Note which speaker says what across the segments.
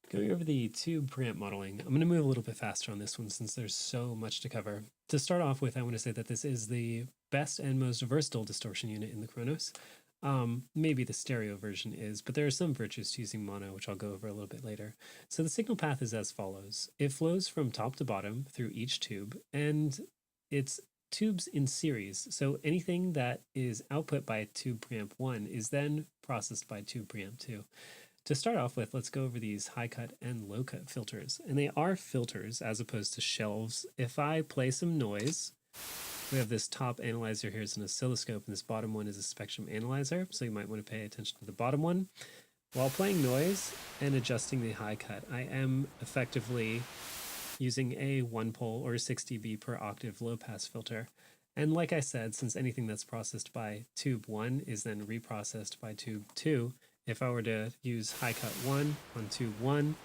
Speaker 1: Going over the tube preamp modeling, I'm going to move a little bit faster on this one since there's so much to cover. To start off with, I want to say that this is the best and most versatile distortion unit in the Kronos. Maybe the stereo version is, but there are some virtues to using mono, which I'll go over a little bit later. So the signal path is as follows. It flows from top to bottom through each tube, and it's tubes in series. So anything that is output by tube preamp 1 is then processed by tube preamp 2. To start off with, let's go over these high cut and low cut filters. And they are filters as opposed to shelves. If I play some noise, we have this top analyzer here is an oscilloscope, and this bottom one is a spectrum analyzer. So you might want to pay attention to the bottom one. While playing noise and adjusting the high cut, I am effectively using a 1-pole or 6 dB per octave low pass filter. And like I said, since anything that's processed by tube 1 is then reprocessed by tube 2, if I were to use high cut 1 on tube 1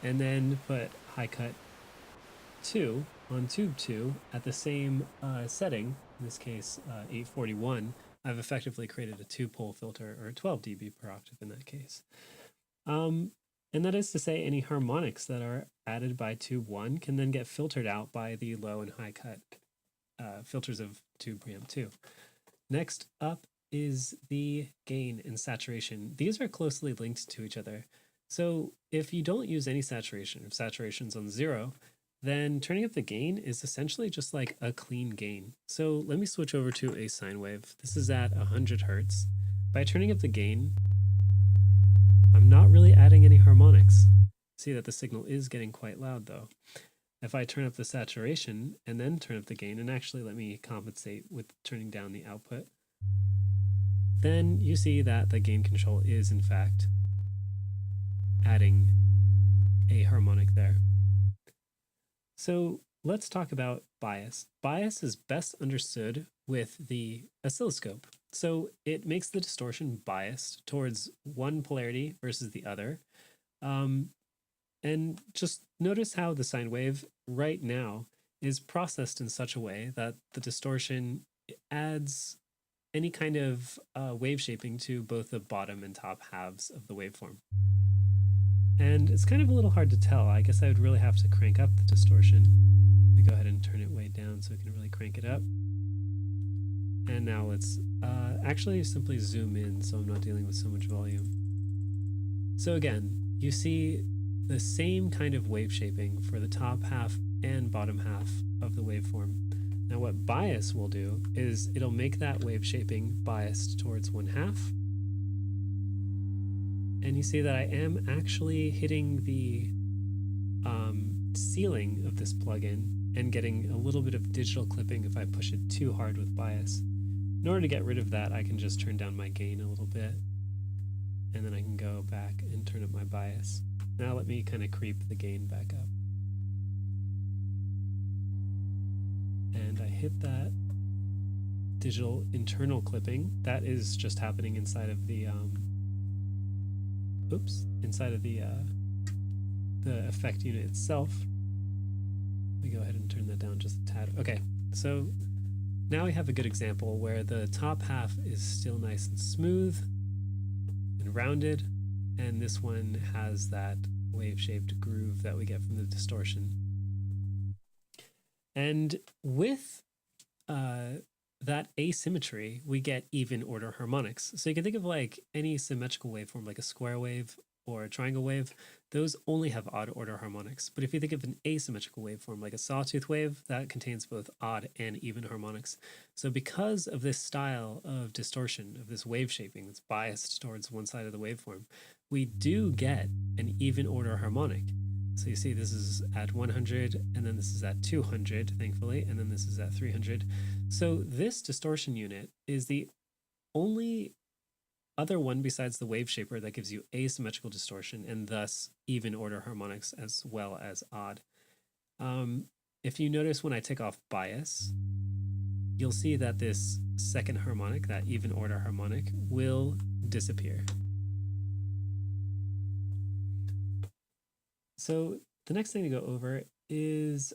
Speaker 1: and then put high cut 2 on tube 2 at the same setting, in this case 841, I've effectively created a 2-pole filter, or 12 dB per octave in that case. And that is to say any harmonics that are added by tube 1 can then get filtered out by the low and high cut filters of tube preamp 2. Next up is the gain and saturation. These are closely linked to each other. So if you don't use any saturation, if saturation's on 0, then turning up the gain is essentially just like a clean gain. So let me switch over to a sine wave. This is at 100 Hertz. By turning up the gain, I'm not really adding any harmonics. See that the signal is getting quite loud though. If I turn up the saturation and then turn up the gain, and actually let me compensate with turning down the output, then you see that the gain control is in fact adding a harmonic there. So let's talk about bias. Bias is best understood with the oscilloscope. So it makes the distortion biased towards one polarity versus the other. And just notice how the sine wave right now is processed in such a way that the distortion adds any kind of wave shaping to both the bottom and top halves of the waveform. And it's kind of a little hard to tell. I guess I would really have to crank up the distortion. Let me go ahead and turn it way down so we can really crank it up. And now let's actually simply zoom in so I'm not dealing with so much volume. So again, you see the same kind of wave shaping for the top half and bottom half of the waveform. Now what bias will do is it'll make that wave shaping biased towards 1/2. And you see that I am actually hitting the ceiling of this plugin and getting a little bit of digital clipping if I push it too hard with bias. In order to get rid of that, I can just turn down my gain a little bit, and then I can go back and turn up my bias. Now let me kind of creep the gain back up. And I hit that digital internal clipping. That is just happening inside of the the effect unit itself. Let me go ahead and turn that down just a tad. Okay, so now we have a good example where the top half is still nice and smooth and rounded, and this one has that wave-shaped groove that we get from the distortion. And with that asymmetry, we get even order harmonics. So you can think of like any symmetrical waveform, like a square wave or a triangle wave, those only have odd order harmonics. But if you think of an asymmetrical waveform, like a sawtooth wave, that contains both odd and even harmonics. So because of this style of distortion, of this wave shaping that's biased towards one side of the waveform, we do get an even order harmonic. So you see this is at 100, and then this is at 200, thankfully, and then this is at 300. So this distortion unit is the only other one besides the wave shaper that gives you asymmetrical distortion and thus even order harmonics as well as odd. If you notice when I take off bias, you'll see that this second harmonic, that even order harmonic, will disappear. So the next thing to go over is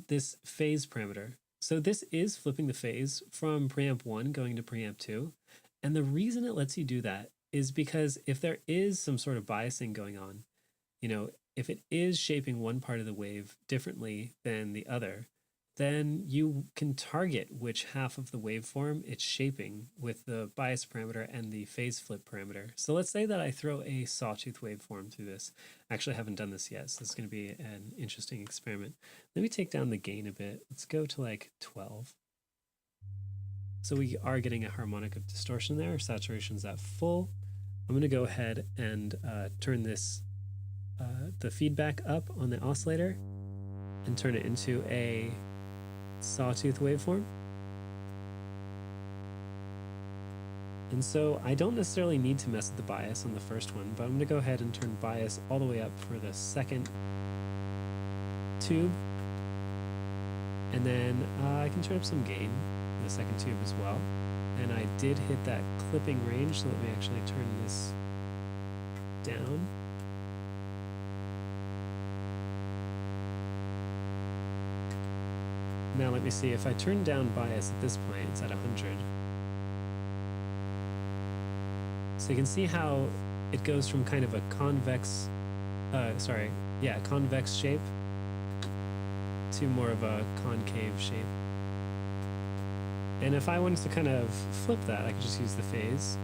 Speaker 1: this phase parameter. So this is flipping the phase from preamp 1 going to preamp 2. And the reason it lets you do that is because if there is some sort of biasing going on, you know, if it is shaping one part of the wave differently than the other, then you can target which half of the waveform it's shaping with the bias parameter and the phase flip parameter. So let's say that I throw a sawtooth waveform through this. Actually, I haven't done this yet, so this is going to be an interesting experiment. Let me take down the gain a bit. Let's go to like 12. So we are getting a harmonic of distortion there. Saturation's at full. I'm going to go ahead and turn this, the feedback up on the oscillator and turn it into a sawtooth waveform. And so I don't necessarily need to mess with the bias on the first one, but I'm going to go ahead and turn bias all the way up for the second tube. And then I can turn up some gain for the second tube as well. And I did hit that clipping range, so let me actually turn this down. Now let me see, if I turn down bias at this point, it's at 100. So you can see how it goes from kind of a convex, convex shape to more of a concave shape. And if I wanted to kind of flip that, I could just use the phase.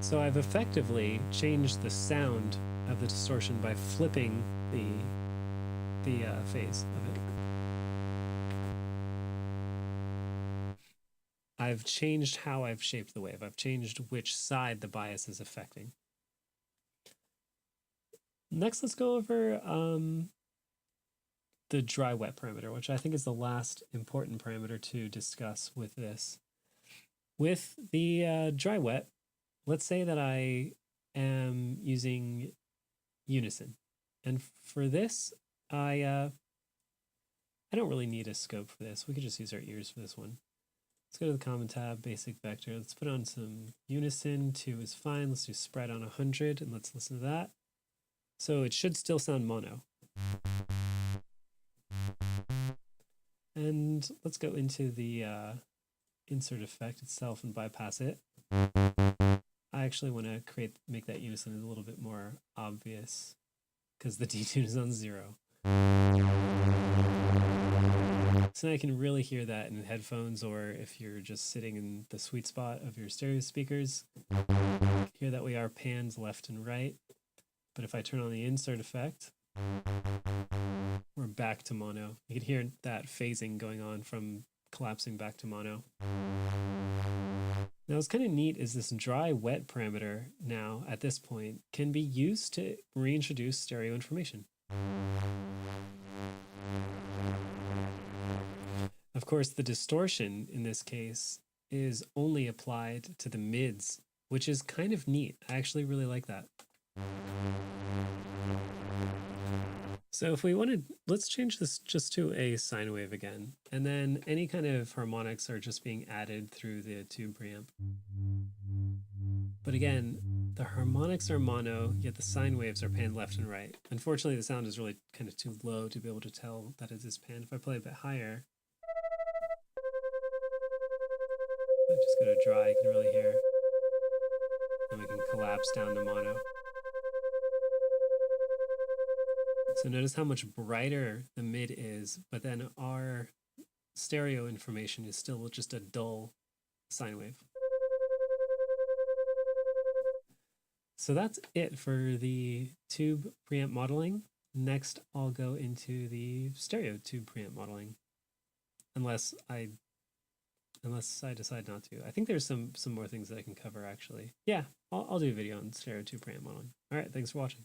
Speaker 1: So I've effectively changed the sound of the distortion by flipping the phase of it. I've changed how I've shaped the wave. I've changed which side the bias is affecting. Next, let's go over the dry-wet parameter, which I think is the last important parameter to discuss with this. With the dry-wet, let's say that I am using unison. And for this, I don't really need a scope for this. We could just use our ears for this one. Let's go to the Common tab, Basic Vector. Let's put on some unison. 2 is fine. Let's do spread on 100, and let's listen to that. So it should still sound mono. And let's go into the insert effect itself and bypass it. I actually want to make that unison a little bit more obvious because the detune is on 0. So now I can really hear that in headphones, or if you're just sitting in the sweet spot of your stereo speakers. Hear that we are panned left and right. But if I turn on the insert effect, we're back to mono. You can hear that phasing going on from collapsing back to mono. Now what's kind of neat is this dry-wet parameter now, at this point, can be used to reintroduce stereo information. Of course, the distortion in this case is only applied to the mids, which is kind of neat. I actually really like that. So if we wanted, let's change this just to a sine wave again, and then any kind of harmonics are just being added through the tube preamp. But again, the harmonics are mono, yet the sine waves are panned left and right. Unfortunately, the sound is really kind of too low to be able to tell that it is panned. If I play a bit higher, I'm just going to dry, you can really hear. And we can collapse down to mono. So notice how much brighter the mid is, but then our stereo information is still just a dull sine wave. So that's it for the tube preamp modeling. Next, I'll go into the stereo tube preamp modeling, unless I decide not to. I think there's some more things that I can cover actually. Yeah, I'll do a video on stereo tube preamp modeling. All right, thanks for watching.